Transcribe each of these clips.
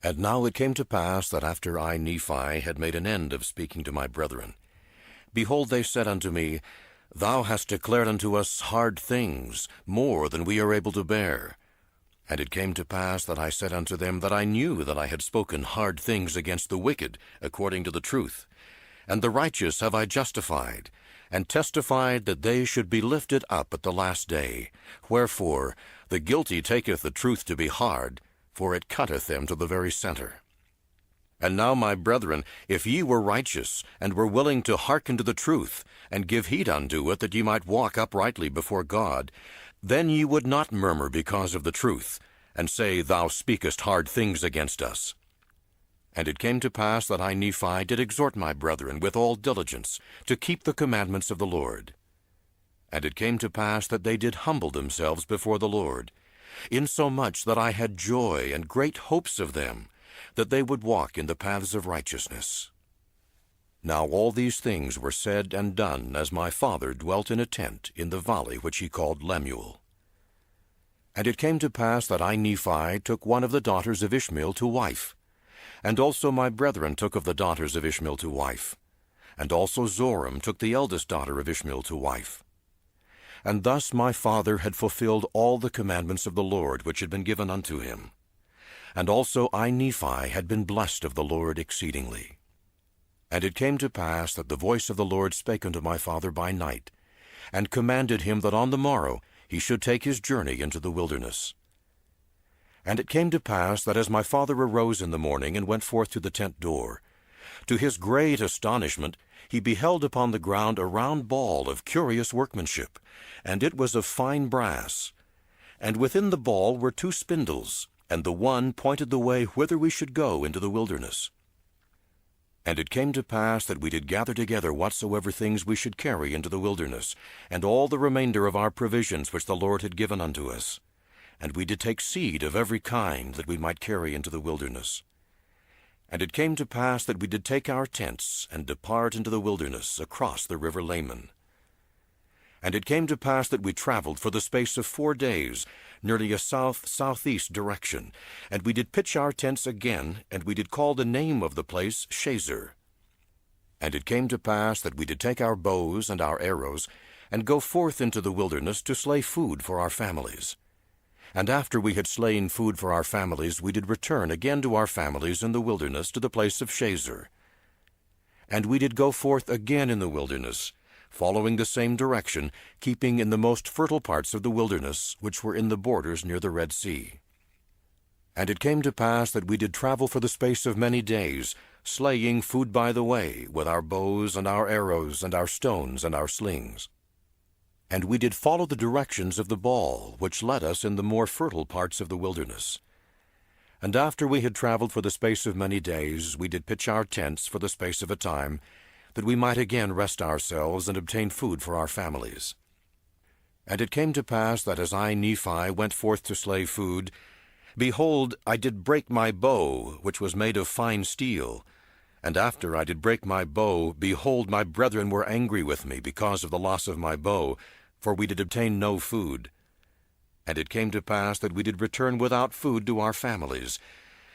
And now it came to pass that after I, Nephi, had made an end of speaking to my brethren, behold, they said unto me, Thou hast declared unto us hard things, more than we are able to bear. And it came to pass that I said unto them that I knew that I had spoken hard things against the wicked, according to the truth. And the righteous have I justified, and testified that they should be lifted up at the last day. Wherefore the guilty taketh the truth to be hard, for it cutteth them to the very center. And now, my brethren, if ye were righteous, and were willing to hearken to the truth, and give heed unto it, that ye might walk uprightly before God, then ye would not murmur because of the truth, and say, Thou speakest hard things against us. And it came to pass that I, Nephi, did exhort my brethren with all diligence to keep the commandments of the Lord. And it came to pass that they did humble themselves before the Lord, insomuch that I had joy and great hopes of them, that they would walk in the paths of righteousness. Now all these things were said and done as my father dwelt in a tent in the valley which he called Lemuel. And it came to pass that I, Nephi, took one of the daughters of Ishmael to wife, and also my brethren took of the daughters of Ishmael to wife, and also Zoram took the eldest daughter of Ishmael to wife. And thus my father had fulfilled all the commandments of the Lord which had been given unto him. And also I, Nephi, had been blessed of the Lord exceedingly. And it came to pass that the voice of the Lord spake unto my father by night, and commanded him that on the morrow he should take his journey into the wilderness. And it came to pass that as my father arose in the morning and went forth to the tent door, to his great astonishment he beheld upon the ground a round ball of curious workmanship, and it was of fine brass. And within the ball were 2 spindles, and the one pointed the way whither we should go into the wilderness. And it came to pass that we did gather together whatsoever things we should carry into the wilderness, and all the remainder of our provisions which the Lord had given unto us. And we did take seed of every kind that we might carry into the wilderness. And it came to pass that we did take our tents, and depart into the wilderness across the river Laman. And it came to pass that we traveled for the space of 4 days, nearly a south-southeast direction. And we did pitch our tents again, and we did call the name of the place Shazer. And it came to pass that we did take our bows and our arrows, and go forth into the wilderness to slay food for our families. And after we had slain food for our families, we did return again to our families in the wilderness to the place of Shazer. And we did go forth again in the wilderness, following the same direction, keeping in the most fertile parts of the wilderness, which were in the borders near the Red Sea. And it came to pass that we did travel for the space of many days, slaying food by the way, with our bows and our arrows and our stones and our slings. And we did follow the directions of the ball, which led us in the more fertile parts of the wilderness. And after we had traveled for the space of many days, we did pitch our tents for the space of a time, that we might again rest ourselves and obtain food for our families. And it came to pass that as I, Nephi, went forth to slay food, behold, I did break my bow, which was made of fine steel. And after I did break my bow, behold, my brethren were angry with me because of the loss of my bow, for we did obtain no food. And it came to pass that we did return without food to our families,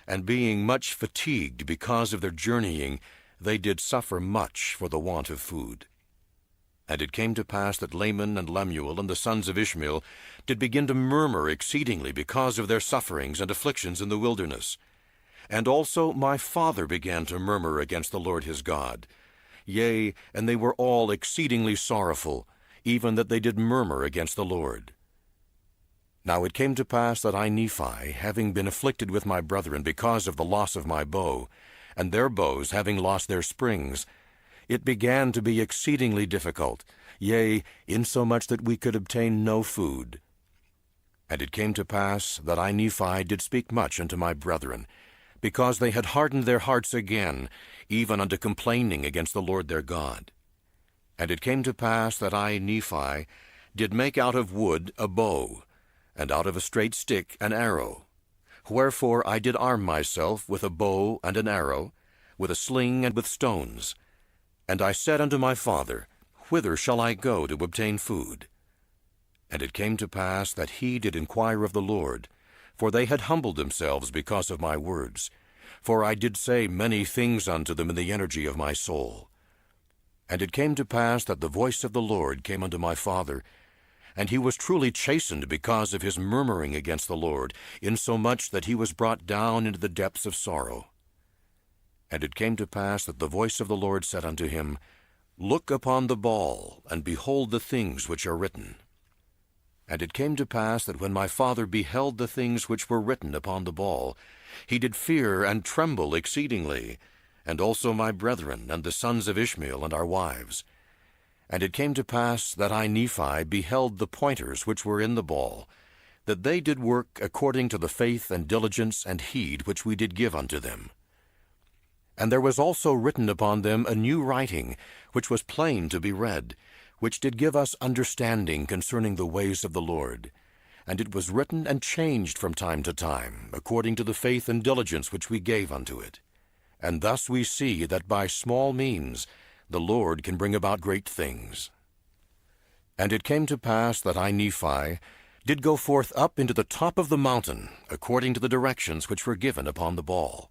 and being much fatigued because of their journeying, they did suffer much for the want of food. And it came to pass that Laman and Lemuel and the sons of Ishmael did begin to murmur exceedingly because of their sufferings and afflictions in the wilderness. And also my father began to murmur against the Lord his God. Yea, and they were all exceedingly sorrowful, even that they did murmur against the Lord. Now it came to pass that I, Nephi, having been afflicted with my brethren because of the loss of my bow, and their bows having lost their springs, it began to be exceedingly difficult, yea, insomuch that we could obtain no food. And it came to pass that I, Nephi, did speak much unto my brethren, because they had hardened their hearts again, even unto complaining against the Lord their God. And it came to pass that I, Nephi, did make out of wood a bow, and out of a straight stick an arrow. Wherefore I did arm myself with a bow and an arrow, with a sling and with stones. And I said unto my father, Whither shall I go to obtain food? And it came to pass that he did inquire of the Lord, for they had humbled themselves because of my words, for I did say many things unto them in the energy of my soul. And it came to pass that the voice of the Lord came unto my father, and he was truly chastened because of his murmuring against the Lord, insomuch that he was brought down into the depths of sorrow. And it came to pass that the voice of the Lord said unto him, Look upon the ball, and behold the things which are written. And it came to pass that when my father beheld the things which were written upon the ball, he did fear and tremble exceedingly, and also my brethren, and the sons of Ishmael, and our wives. And it came to pass that I, Nephi, beheld the pointers which were in the ball, that they did work according to the faith and diligence and heed which we did give unto them. And there was also written upon them a new writing, which was plain to be read, which did give us understanding concerning the ways of the Lord. And it was written and changed from time to time, according to the faith and diligence which we gave unto it. And thus we see that by small means the Lord can bring about great things. And it came to pass that I, Nephi, did go forth up into the top of the mountain, according to the directions which were given upon the ball.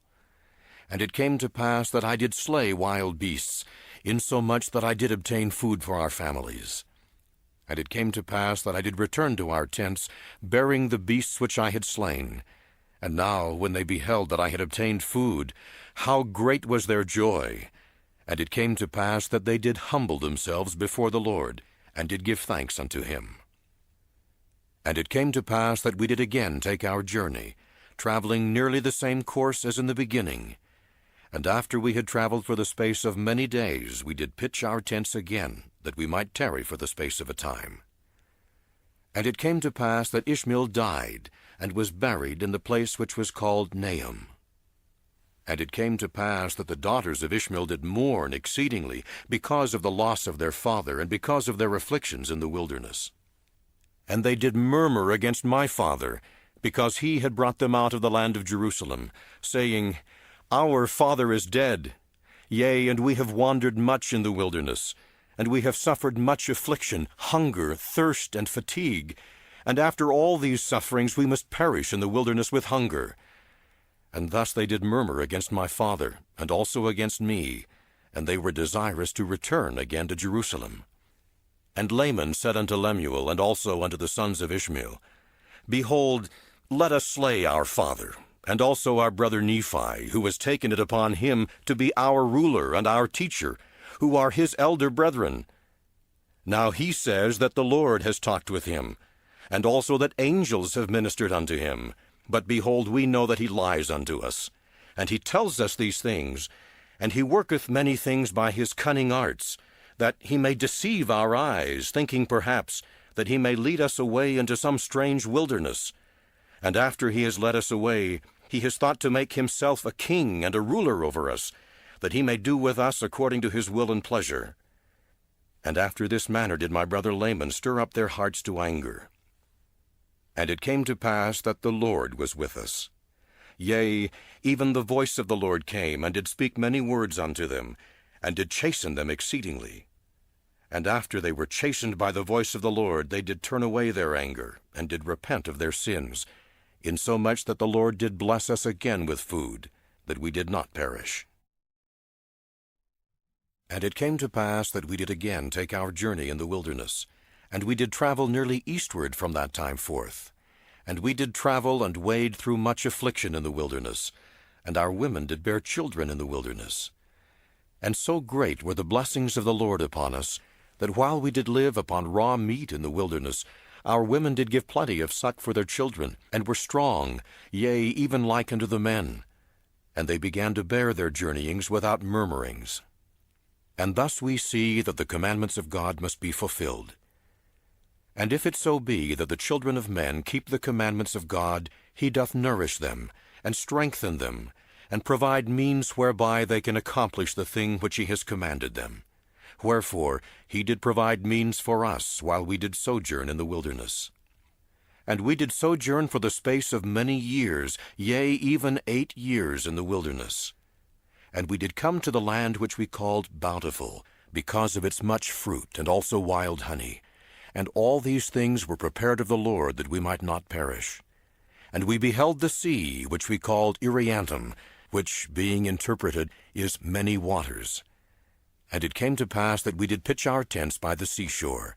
And it came to pass that I did slay wild beasts, insomuch that I did obtain food for our families. And it came to pass that I did return to our tents, bearing the beasts which I had slain. And now, when they beheld that I had obtained food, how great was their joy! And it came to pass that they did humble themselves before the Lord, and did give thanks unto him. And it came to pass that we did again take our journey, traveling nearly the same course as in the beginning. And after we had traveled for the space of many days, we did pitch our tents again, that we might tarry for the space of a time. And it came to pass that Ishmael died, and was buried in the place which was called Nahum. And it came to pass that the daughters of Ishmael did mourn exceedingly, because of the loss of their father, and because of their afflictions in the wilderness. And they did murmur against my father, because he had brought them out of the land of Jerusalem, saying, Our father is dead. Yea, and we have wandered much in the wilderness, and we have suffered much affliction, hunger, thirst, and fatigue. And after all these sufferings we must perish in the wilderness with hunger. And thus they did murmur against my father, and also against me, and they were desirous to return again to Jerusalem. And Laman said unto Lemuel, and also unto the sons of Ishmael, Behold, let us slay our father, and also our brother Nephi, who has taken it upon him to be our ruler and our teacher, who are his elder brethren. Now he says that the Lord has talked with him, and also that angels have ministered unto him. But behold, we know that he lies unto us. And he tells us these things, and he worketh many things by his cunning arts, that he may deceive our eyes, thinking perhaps that he may lead us away into some strange wilderness. And after he has led us away, he has thought to make himself a king and a ruler over us, that he may do with us according to his will and pleasure. And after this manner did my brother Laman stir up their hearts to anger. And it came to pass that the Lord was with us. Yea, even the voice of the Lord came, and did speak many words unto them, and did chasten them exceedingly. And after they were chastened by the voice of the Lord, they did turn away their anger, and did repent of their sins, insomuch that the Lord did bless us again with food, that we did not perish. And it came to pass that we did again take our journey in the wilderness, and we did travel nearly eastward from that time forth. And we did travel and wade through much affliction in the wilderness, and our women did bear children in the wilderness. And so great were the blessings of the Lord upon us, that while we did live upon raw meat in the wilderness, our women did give plenty of suck for their children, and were strong, yea, even like unto the men. And they began to bear their journeyings without murmurings. And thus we see that the commandments of God must be fulfilled. And if it so be that the children of men keep the commandments of God, he doth nourish them, and strengthen them, and provide means whereby they can accomplish the thing which he has commanded them. Wherefore he did provide means for us while we did sojourn in the wilderness. And we did sojourn for the space of many years, yea, even 8 years in the wilderness. And we did come to the land which we called Bountiful, because of its much fruit, and also wild honey. And all these things were prepared of the Lord, that we might not perish. And we beheld the sea, which we called Iriantum, which, being interpreted, is many waters. And it came to pass that we did pitch our tents by the seashore.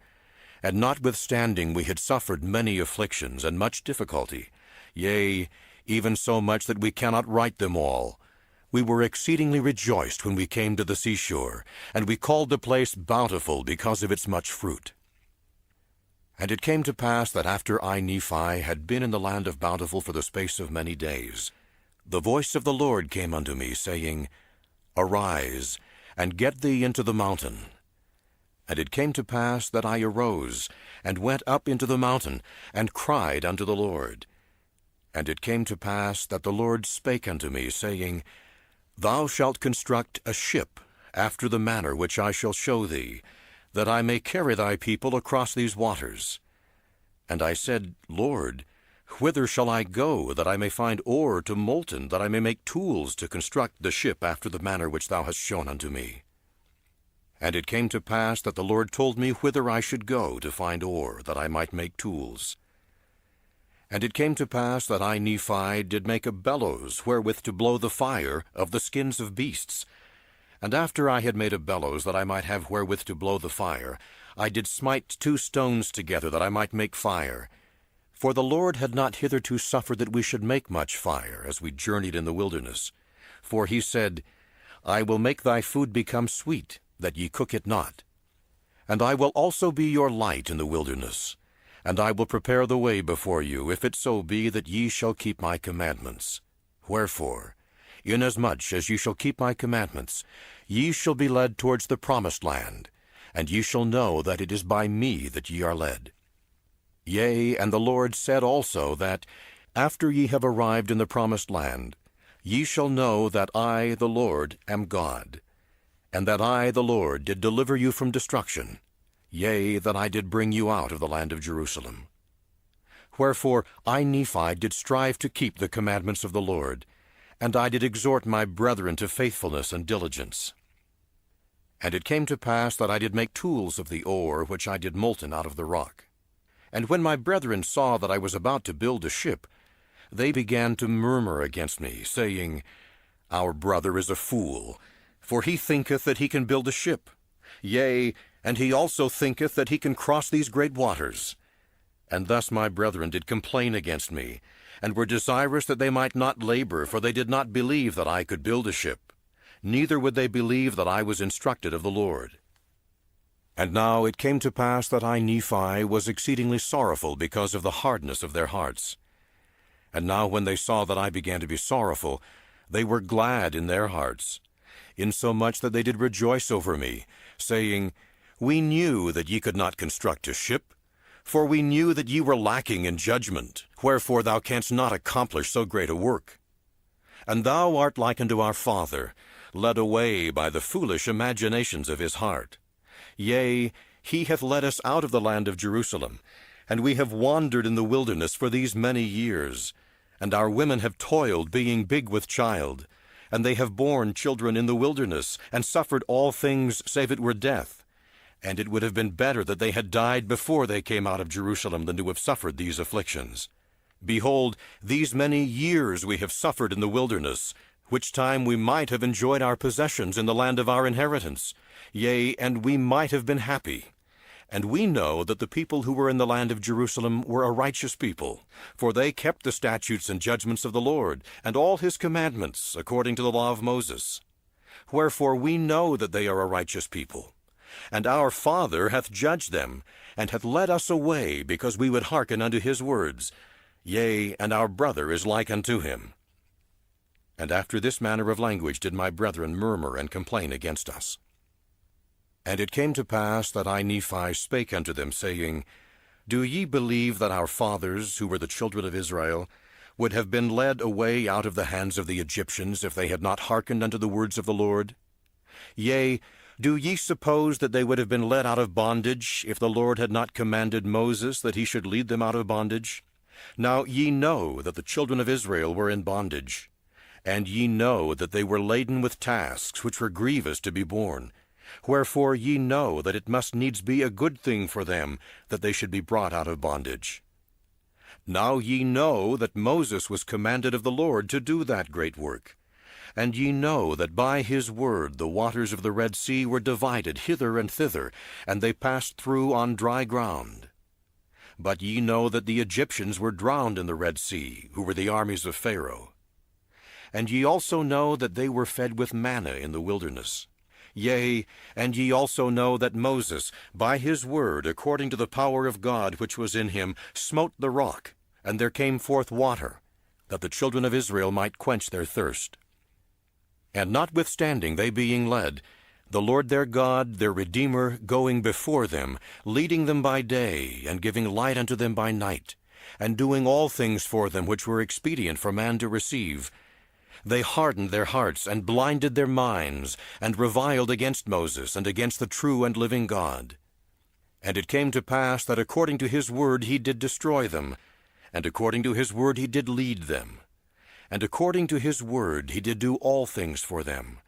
And notwithstanding we had suffered many afflictions and much difficulty, yea, even so much that we cannot write them all, we were exceedingly rejoiced when we came to the seashore, and we called the place Bountiful because of its much fruit. And it came to pass that after I, Nephi, had been in the land of Bountiful for the space of many days, the voice of the Lord came unto me, saying, Arise, and get thee into the mountain. And it came to pass that I arose, and went up into the mountain, and cried unto the Lord. And it came to pass that the Lord spake unto me, saying, Thou shalt construct a ship, after the manner which I shall show thee, that I may carry thy people across these waters. And I said, Lord, whither shall I go, that I may find ore to molten, that I may make tools to construct the ship after the manner which thou hast shown unto me? And it came to pass that the Lord told me whither I should go to find ore, that I might make tools. And it came to pass that I, Nephi, did make a bellows wherewith to blow the fire of the skins of beasts. And after I had made a bellows that I might have wherewith to blow the fire, I did smite 2 stones together that I might make fire. For the Lord had not hitherto suffered that we should make much fire, as we journeyed in the wilderness. For he said, I will make thy food become sweet, that ye cook it not. And I will also be your light in the wilderness. And I will prepare the way before you, if it so be that ye shall keep my commandments. Wherefore, inasmuch as ye shall keep my commandments, ye shall be led towards the promised land, and ye shall know that it is by me that ye are led. Yea, and the Lord said also that, after ye have arrived in the promised land, ye shall know that I, the Lord, am God, and that I, the Lord, did deliver you from destruction, yea, that I did bring you out of the land of Jerusalem. Wherefore I, Nephi, did strive to keep the commandments of the Lord, and I did exhort my brethren to faithfulness and diligence. And it came to pass that I did make tools of the ore which I did molten out of the rock. And when my brethren saw that I was about to build a ship, they began to murmur against me, saying, Our brother is a fool, for he thinketh that he can build a ship. Yea, and he also thinketh that he can cross these great waters. And thus my brethren did complain against me, and were desirous that they might not labor, for they did not believe that I could build a ship, neither would they believe that I was instructed of the Lord. And now it came to pass that I, Nephi, was exceedingly sorrowful because of the hardness of their hearts. And now when they saw that I began to be sorrowful, they were glad in their hearts, insomuch that they did rejoice over me, saying, We knew that ye could not construct a ship, for we knew that ye were lacking in judgment, wherefore thou canst not accomplish so great a work. And thou art like unto our father, led away by the foolish imaginations of his heart. Yea, he hath led us out of the land of Jerusalem, and we have wandered in the wilderness for these many years. And our women have toiled, being big with child, and they have borne children in the wilderness, and suffered all things save it were death. And it would have been better that they had died before they came out of Jerusalem than to have suffered these afflictions. Behold, these many years we have suffered in the wilderness, which time we might have enjoyed our possessions in the land of our inheritance. Yea, and we might have been happy. And we know that the people who were in the land of Jerusalem were a righteous people, for they kept the statutes and judgments of the Lord, and all his commandments, according to the law of Moses. Wherefore we know that they are a righteous people. And our father hath judged them, and hath led us away, because we would hearken unto his words. Yea, and our brother is like unto him. And after this manner of language did my brethren murmur and complain against us. And it came to pass that I, Nephi, spake unto them, saying, Do ye believe that our fathers, who were the children of Israel, would have been led away out of the hands of the Egyptians, if they had not hearkened unto the words of the Lord? Yea, do ye suppose that they would have been led out of bondage, if the Lord had not commanded Moses that he should lead them out of bondage? Now ye know that the children of Israel were in bondage, and ye know that they were laden with tasks which were grievous to be borne. Wherefore ye know that it must needs be a good thing for them that they should be brought out of bondage. Now ye know that Moses was commanded of the Lord to do that great work. And ye know that by his word the waters of the Red Sea were divided hither and thither, and they passed through on dry ground. But ye know that the Egyptians were drowned in the Red Sea, who were the armies of Pharaoh. And ye also know that they were fed with manna in the wilderness. Yea, and ye also know that Moses, by his word, according to the power of God which was in him, smote the rock, and there came forth water, that the children of Israel might quench their thirst. And notwithstanding they being led, the Lord their God, their Redeemer, going before them, leading them by day, and giving light unto them by night, and doing all things for them which were expedient for man to receive, they hardened their hearts, and blinded their minds, and reviled against Moses, and against the true and living God. And it came to pass that according to his word he did destroy them, and according to his word he did lead them. And according to his word he did do all things for them.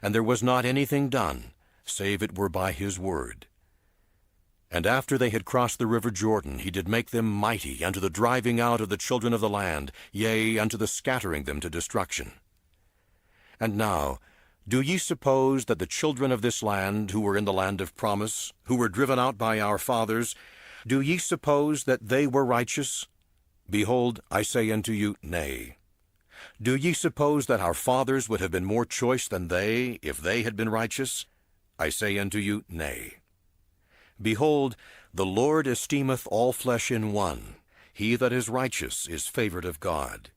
And there was not anything done, save it were by his word. And after they had crossed the river Jordan, he did make them mighty unto the driving out of the children of the land, yea, unto the scattering them to destruction. And now, do ye suppose that the children of this land, who were in the land of promise, who were driven out by our fathers, do ye suppose that they were righteous? Behold, I say unto you, Nay. Do ye suppose that our fathers would have been more choice than they, if they had been righteous? I say unto you, Nay. Behold, the Lord esteemeth all flesh in one. He that is righteous is favored of God.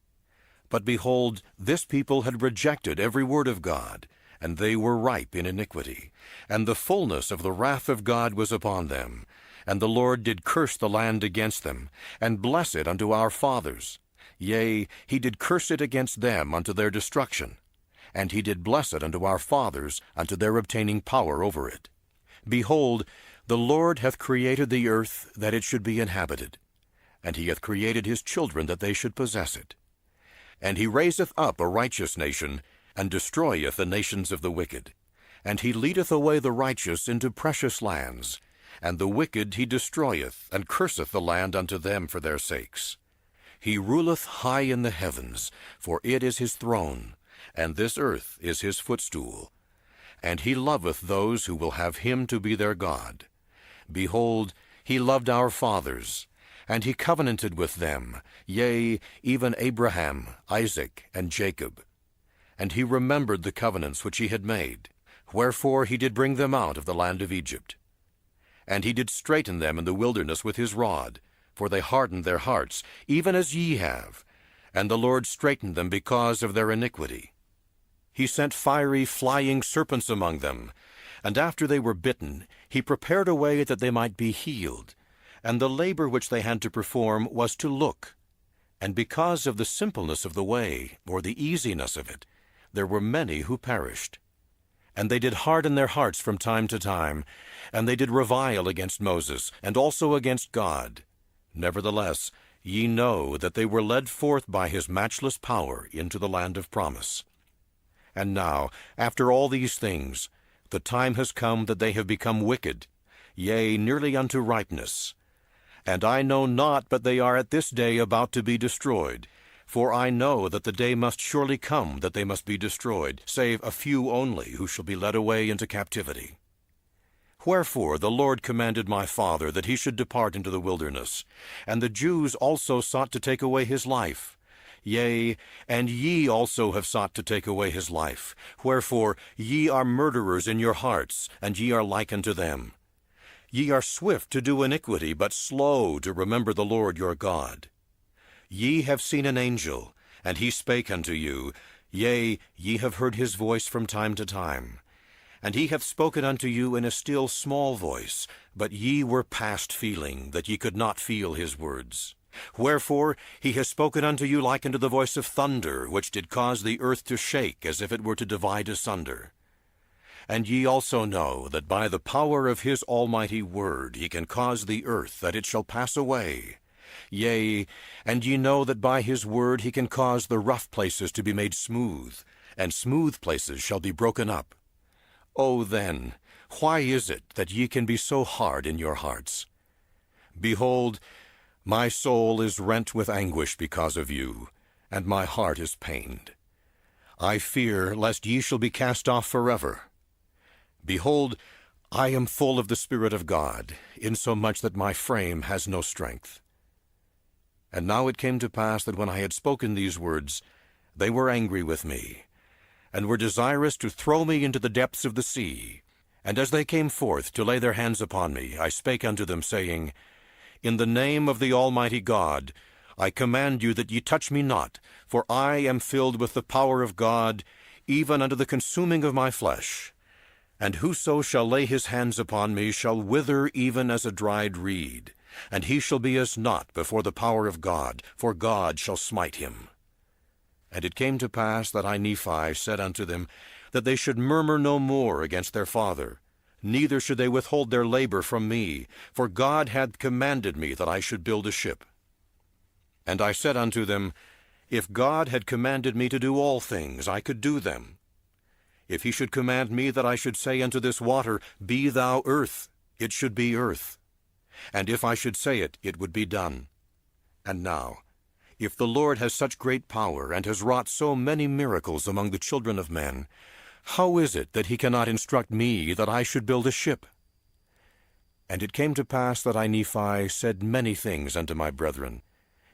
But behold, this people had rejected every word of God, and they were ripe in iniquity. And the fullness of the wrath of God was upon them. And the Lord did curse the land against them, and bless it unto our fathers. Yea, he did curse it against them unto their destruction. And he did bless it unto our fathers unto their obtaining power over it. Behold, the Lord hath created the earth that it should be inhabited, and he hath created his children that they should possess it. And he raiseth up a righteous nation, and destroyeth the nations of the wicked. And he leadeth away the righteous into precious lands, and the wicked he destroyeth, and curseth the land unto them for their sakes. He ruleth high in the heavens, for it is his throne, and this earth is his footstool. And he loveth those who will have him to be their God. Behold, he loved our fathers, and he covenanted with them, yea, even Abraham, Isaac, and Jacob. And he remembered the covenants which he had made, wherefore he did bring them out of the land of Egypt. And he did straiten them in the wilderness with his rod, for they hardened their hearts, even as ye have, and the Lord straitened them because of their iniquity. He sent fiery flying serpents among them, and after they were bitten, he prepared a way that they might be healed. And the labor which they had to perform was to look. And because of the simpleness of the way, or the easiness of it, there were many who perished. And they did harden their hearts from time to time, and they did revile against Moses, and also against God. Nevertheless, ye know that they were led forth by his matchless power into the land of promise. And now, after all these things, the time has come that they have become wicked, yea, nearly unto ripeness. And I know not but they are at this day about to be destroyed. For I know that the day must surely come that they must be destroyed, save a few only, who shall be led away into captivity. Wherefore the Lord commanded my father that he should depart into the wilderness, and the Jews also sought to take away his life. Yea, and ye also have sought to take away his life. Wherefore ye are murderers in your hearts, and ye are like unto them. Ye are swift to do iniquity, but slow to remember the Lord your God. Ye have seen an angel, and he spake unto you. Yea, ye have heard his voice from time to time. And he hath spoken unto you in a still small voice, but ye were past feeling, that ye could not feel his words. Wherefore he has spoken unto you like unto the voice of thunder, which did cause the earth to shake, as if it were to divide asunder. And ye also know that by the power of his almighty word he can cause the earth that it shall pass away. Yea, and ye know that by his word he can cause the rough places to be made smooth, and smooth places shall be broken up. O then, why is it that ye can be so hard in your hearts? Behold, my soul is rent with anguish because of you, and my heart is pained. I fear lest ye shall be cast off forever. Behold, I am full of the Spirit of God, insomuch that my frame has no strength. And now it came to pass that when I had spoken these words, they were angry with me, and were desirous to throw me into the depths of the sea. And as they came forth to lay their hands upon me, I spake unto them, saying, In the name of the Almighty God, I command you that ye touch me not, for I am filled with the power of God, even unto the consuming of my flesh. And whoso shall lay his hands upon me shall wither even as a dried reed, and he shall be as naught before the power of God, for God shall smite him. And it came to pass that I, Nephi, said unto them, that they should murmur no more against their father, neither should they withhold their labor from me, for God had commanded me that I should build a ship. And I said unto them, If God had commanded me to do all things, I could do them. If he should command me that I should say unto this water, Be thou earth, it should be earth. And if I should say it, it would be done. And now, if the Lord has such great power, and has wrought so many miracles among the children of men, how is it that he cannot instruct me that I should build a ship? And it came to pass that I, Nephi, said many things unto my brethren,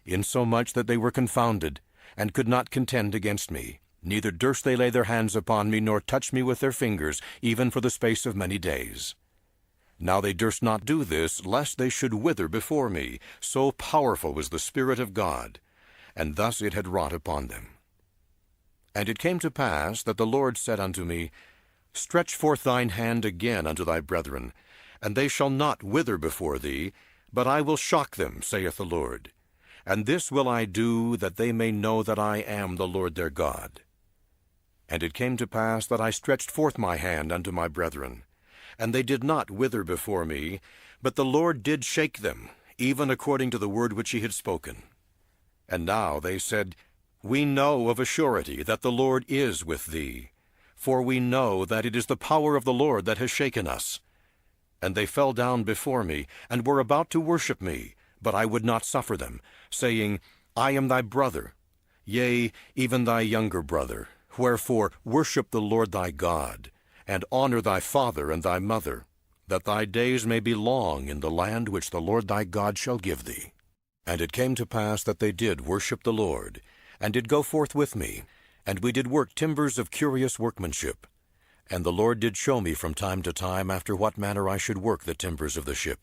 insomuch that they were confounded, and could not contend against me, neither durst they lay their hands upon me, nor touch me with their fingers, even for the space of many days. Now they durst not do this, lest they should wither before me, so powerful was the Spirit of God, and thus it had wrought upon them. And it came to pass that the Lord said unto me, Stretch forth thine hand again unto thy brethren, and they shall not wither before thee, but I will shock them, saith the Lord. And this will I do, that they may know that I am the Lord their God. And it came to pass that I stretched forth my hand unto my brethren, and they did not wither before me, but the Lord did shake them, even according to the word which he had spoken. And now they said, We know of a surety that the Lord is with thee, for we know that it is the power of the Lord that has shaken us. And they fell down before me, and were about to worship me, but I would not suffer them, saying, I am thy brother, yea, even thy younger brother. Wherefore worship the Lord thy God, and honor thy father and thy mother, that thy days may be long in the land which the Lord thy God shall give thee. And it came to pass that they did worship the Lord, and did go forth with me, and we did work timbers of curious workmanship. And the Lord did show me from time to time after what manner I should work the timbers of the ship.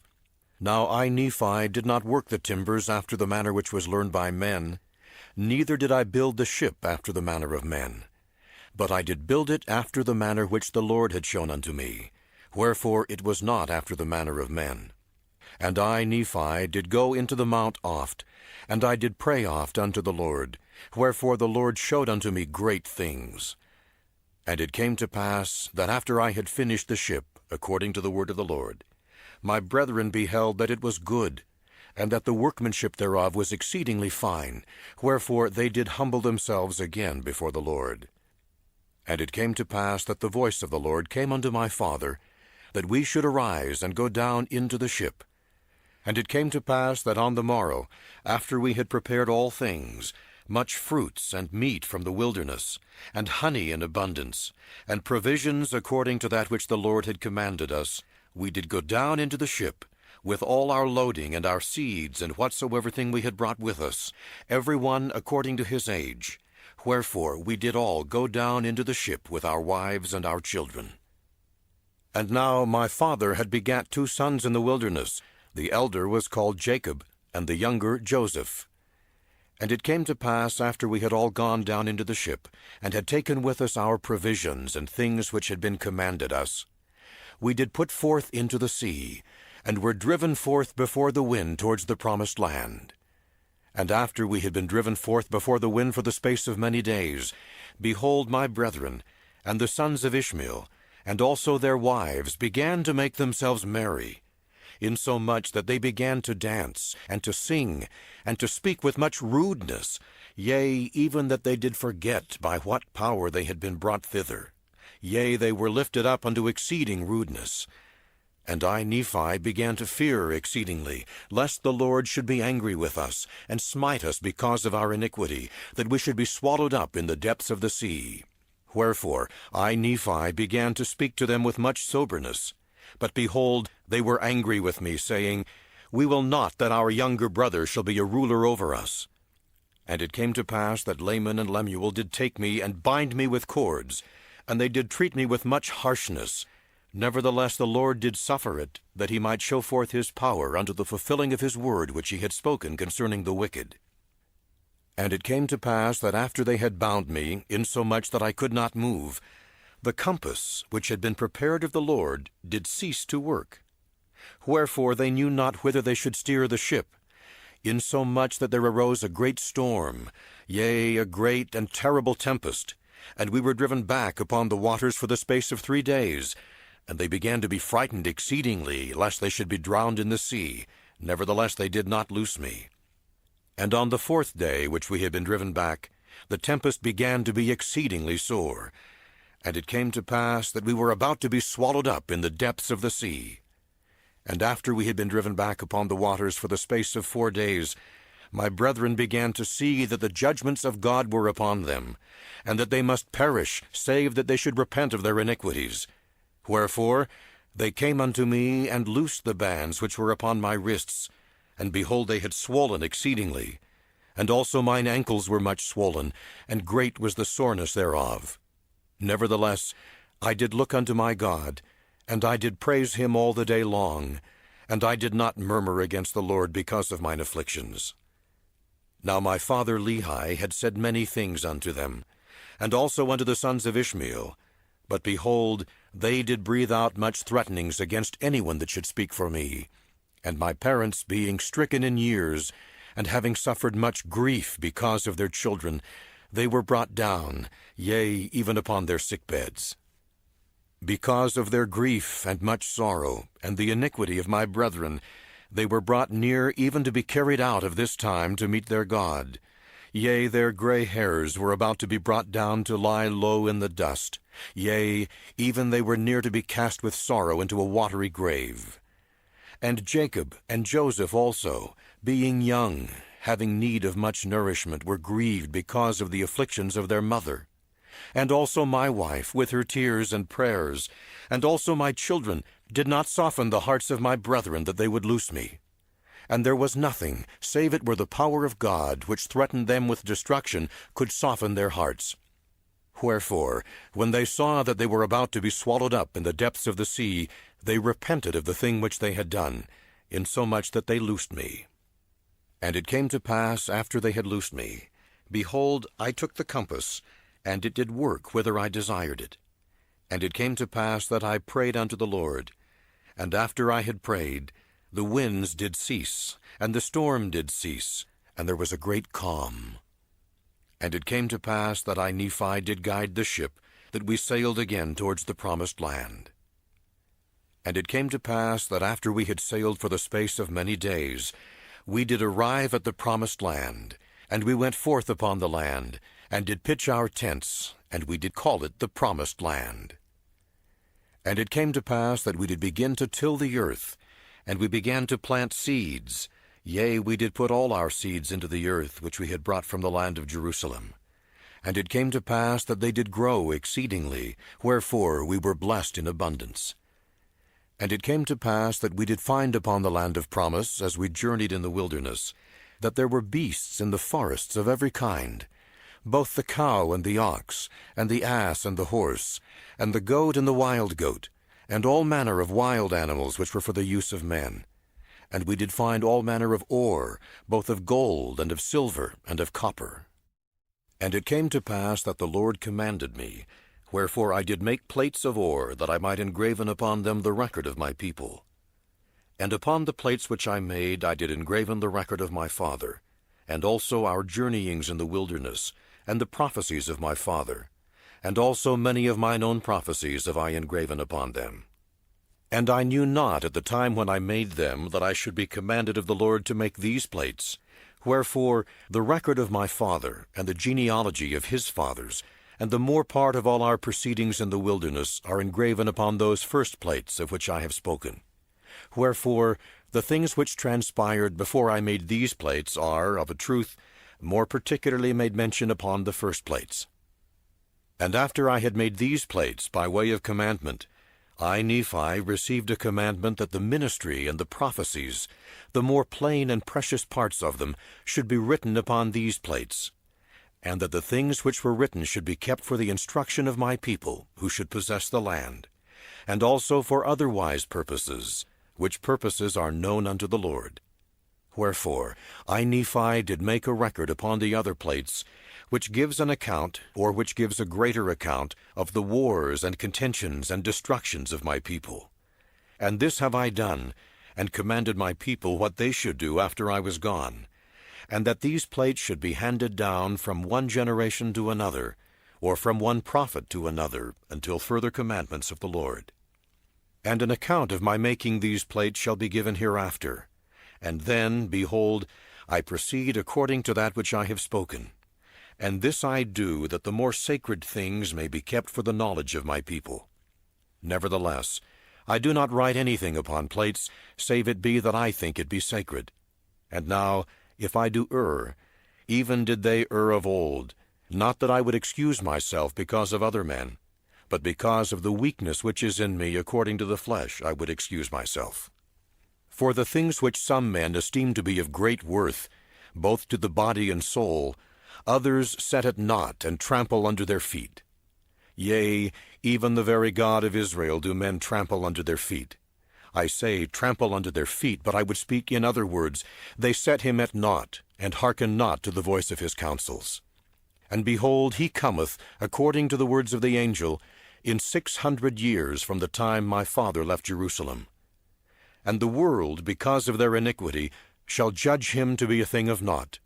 Now I, Nephi, did not work the timbers after the manner which was learned by men, neither did I build the ship after the manner of men. But I did build it after the manner which the Lord had shown unto me, wherefore it was not after the manner of men. And I, Nephi, did go into the mount oft, and I did pray oft unto the Lord, wherefore the Lord showed unto me great things. And it came to pass that after I had finished the ship, according to the word of the Lord, my brethren beheld that it was good, and that the workmanship thereof was exceedingly fine, wherefore they did humble themselves again before the Lord. And it came to pass that the voice of the Lord came unto my father, that we should arise and go down into the ship. And it came to pass that on the morrow, after we had prepared all things, much fruits and meat from the wilderness, and honey in abundance, and provisions according to that which the Lord had commanded us, we did go down into the ship, with all our loading and our seeds and whatsoever thing we had brought with us, every one according to his age. Wherefore we did all go down into the ship with our wives and our children. And now my father had begat 2 sons in the wilderness. The elder was called Jacob, and the younger Joseph. And it came to pass, after we had all gone down into the ship, and had taken with us our provisions and things which had been commanded us, we did put forth into the sea, and were driven forth before the wind towards the promised land. And after we had been driven forth before the wind for the space of many days, behold, my brethren, and the sons of Ishmael, and also their wives, began to make themselves merry, insomuch that they began to dance, and to sing, and to speak with much rudeness, yea, even that they did forget by what power they had been brought thither. Yea, they were lifted up unto exceeding rudeness. And I, Nephi, began to fear exceedingly, lest the Lord should be angry with us, and smite us because of our iniquity, that we should be swallowed up in the depths of the sea. Wherefore I, Nephi, began to speak to them with much soberness. But behold, they were angry with me, saying, We will not that our younger brother shall be a ruler over us. And it came to pass that Laman and Lemuel did take me and bind me with cords, and they did treat me with much harshness. Nevertheless the Lord did suffer it, that he might show forth his power unto the fulfilling of his word which he had spoken concerning the wicked. And it came to pass that after they had bound me, insomuch that I could not move, the compass which had been prepared of the Lord did cease to work. Wherefore they knew not whither they should steer the ship, insomuch that there arose a great storm, yea, a great and terrible tempest, and we were driven back upon the waters for the space of 3 days. And they began to be frightened exceedingly, lest they should be drowned in the sea. Nevertheless they did not loose me. And on the 4th day, which we had been driven back, the tempest began to be exceedingly sore. And it came to pass that we were about to be swallowed up in the depths of the sea. And after we had been driven back upon the waters for the space of 4 days, my brethren began to see that the judgments of God were upon them, and that they must perish, save that they should repent of their iniquities. Wherefore they came unto me, and loosed the bands which were upon my wrists, and behold, they had swollen exceedingly. And also mine ankles were much swollen, and great was the soreness thereof. Nevertheless I did look unto my God, and I did praise him all the day long, and I did not murmur against the Lord because of mine afflictions. Now my father Lehi had said many things unto them, and also unto the sons of Ishmael. But behold, they did breathe out much threatenings against anyone that should speak for me. And my parents, being stricken in years, and having suffered much grief because of their children, they were brought down, yea, even upon their sick beds. Because of their grief and much sorrow, and the iniquity of my brethren, they were brought near even to be carried out of this time to meet their God. Yea, their gray hairs were about to be brought down to lie low in the dust. Yea, even they were near to be cast with sorrow into a watery grave. And Jacob and Joseph also, being young, having need of much nourishment, were grieved because of the afflictions of their mother. And also my wife, with her tears and prayers, and also my children, did not soften the hearts of my brethren that they would loose me. And there was nothing, save it were the power of God, which threatened them with destruction, could soften their hearts. Wherefore, when they saw that they were about to be swallowed up in the depths of the sea, they repented of the thing which they had done, insomuch that they loosed me. And it came to pass, after they had loosed me, behold, I took the compass, and it did work whither I desired it. And it came to pass that I prayed unto the Lord. And after I had prayed, the winds did cease, and the storm did cease, and there was a great calm. And it came to pass that I, Nephi, did guide the ship, that we sailed again towards the promised land. And it came to pass that after we had sailed for the space of many days, we did arrive at the promised land, and we went forth upon the land, and did pitch our tents, and we did call it the promised land. And it came to pass that we did begin to till the earth, and we began to plant seeds. Yea, we did put all our seeds into the earth, which we had brought from the land of Jerusalem. And it came to pass that they did grow exceedingly, wherefore we were blessed in abundance. And it came to pass that we did find upon the land of promise, as we journeyed in the wilderness, that there were beasts in the forests of every kind, both the cow and the ox, and the ass and the horse, and the goat and the wild goat, and all manner of wild animals which were for the use of men. And we did find all manner of ore, both of gold, and of silver, and of copper. And it came to pass that the Lord commanded me, wherefore I did make plates of ore, that I might engraven upon them the record of my people. And upon the plates which I made I did engraven the record of my father, and also our journeyings in the wilderness, and the prophecies of my father, and also many of mine own prophecies have I engraven upon them. And I knew not at the time when I made them that I should be commanded of the Lord to make these plates. Wherefore the record of my father, and the genealogy of his fathers, and the more part of all our proceedings in the wilderness are engraven upon those first plates of which I have spoken. Wherefore, the things which transpired before I made these plates are, of a truth, more particularly made mention upon the first plates. And after I had made these plates by way of commandment, I, Nephi, received a commandment that the ministry and the prophecies, the more plain and precious parts of them, should be written upon these plates, and that the things which were written should be kept for the instruction of my people, who should possess the land, and also for otherwise purposes, which purposes are known unto the Lord. Wherefore, I, Nephi, did make a record upon the other plates, which gives an account, or which gives a greater account, of the wars and contentions and destructions of my people. And this have I done, and commanded my people what they should do after I was gone, and that these plates should be handed down from one generation to another, or from one prophet to another, until further commandments of the Lord. And an account of my making these plates shall be given hereafter. And then, behold, I proceed according to that which I have spoken. And this I do, that the more sacred things may be kept for the knowledge of my people. Nevertheless, I do not write anything upon plates, save it be that I think it be sacred. And now, if I do err, even did they err of old, not that I would excuse myself because of other men, but because of the weakness which is in me according to the flesh I would excuse myself. For the things which some men esteem to be of great worth, both to the body and soul, others set at naught and trample under their feet. Yea, even the very God of Israel do men trample under their feet. I say, trample under their feet, but I would speak in other words. They set him at naught, and hearken not to the voice of his counsels. And behold, he cometh, according to the words of the angel, in 600 years from the time my father left Jerusalem. And the world, because of their iniquity, shall judge him to be a thing of naught.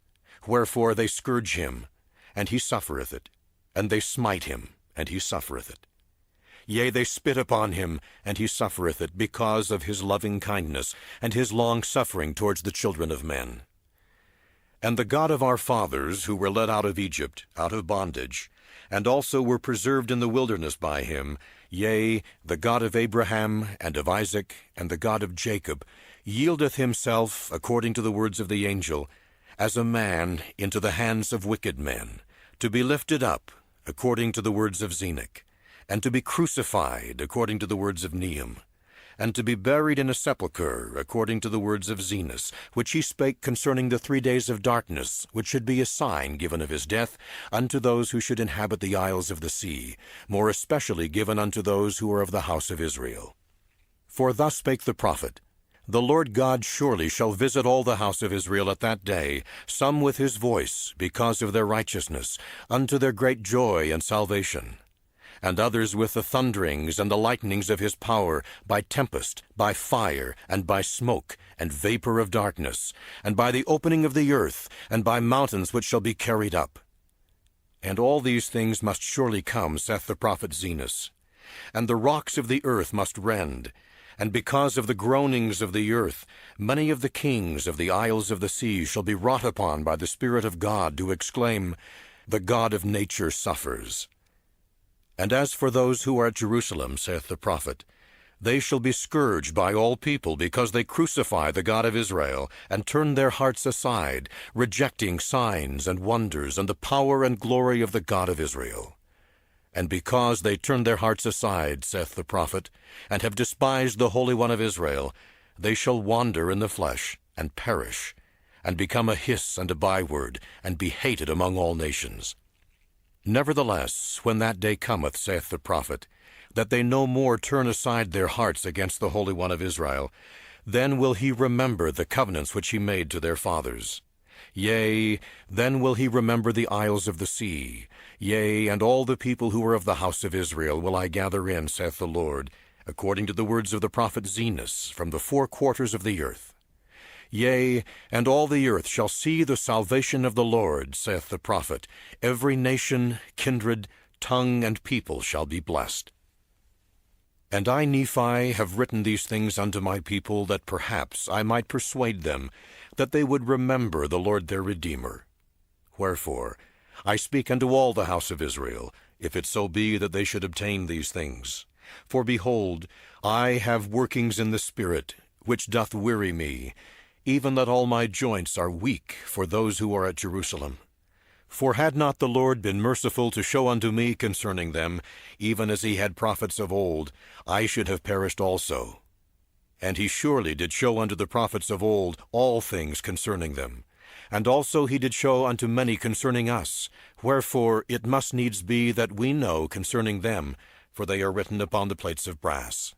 Wherefore they scourge him, and he suffereth it, and they smite him, and he suffereth it. Yea, they spit upon him, and he suffereth it, because of his loving kindness, and his long suffering towards the children of men. And the God of our fathers, who were led out of Egypt, out of bondage, and also were preserved in the wilderness by him, yea, the God of Abraham, and of Isaac, and the God of Jacob, yieldeth himself, according to the words of the angel, as a man into the hands of wicked men, to be lifted up, according to the words of Enoch, and to be crucified, according to the words of Nehum, and to be buried in a sepulchre, according to the words of Zenos, which he spake concerning the 3 days of darkness, which should be a sign given of his death unto those who should inhabit the isles of the sea, more especially given unto those who are of the house of Israel. For thus spake the prophet, The Lord God surely shall visit all the house of Israel at that day, some with his voice, because of their righteousness, unto their great joy and salvation, and others with the thunderings and the lightnings of his power, by tempest, by fire, and by smoke, and vapor of darkness, and by the opening of the earth, and by mountains which shall be carried up. And all these things must surely come, saith the prophet Zenos. And the rocks of the earth must rend, and because of the groanings of the earth, many of the kings of the isles of the sea shall be wrought upon by the Spirit of God, to exclaim, The God of nature suffers. And as for those who are at Jerusalem, saith the prophet, they shall be scourged by all people, because they crucify the God of Israel, and turn their hearts aside, rejecting signs and wonders, and the power and glory of the God of Israel. And because they turn their hearts aside, saith the prophet, and have despised the Holy One of Israel, they shall wander in the flesh, and perish, and become a hiss and a byword, and be hated among all nations. Nevertheless, when that day cometh, saith the prophet, that they no more turn aside their hearts against the Holy One of Israel, then will he remember the covenants which he made to their fathers. Yea, then will he remember the isles of the sea. Yea, and all the people who are of the house of Israel will I gather in, saith the Lord, according to the words of the prophet Zenos, from the 4 quarters of the earth. Yea, and all the earth shall see the salvation of the Lord, saith the prophet. Every nation, kindred, tongue, and people shall be blessed. And I, Nephi, have written these things unto my people, that perhaps I might persuade them, that they would remember the Lord their Redeemer. Wherefore, I speak unto all the house of Israel, if it so be that they should obtain these things. For behold, I have workings in the Spirit, which doth weary me, even that all my joints are weak for those who are at Jerusalem. For had not the Lord been merciful to show unto me concerning them, even as he had prophets of old, I should have perished also. And he surely did show unto the prophets of old all things concerning them. And also he did show unto many concerning us. Wherefore it must needs be that we know concerning them, for they are written upon the plates of brass.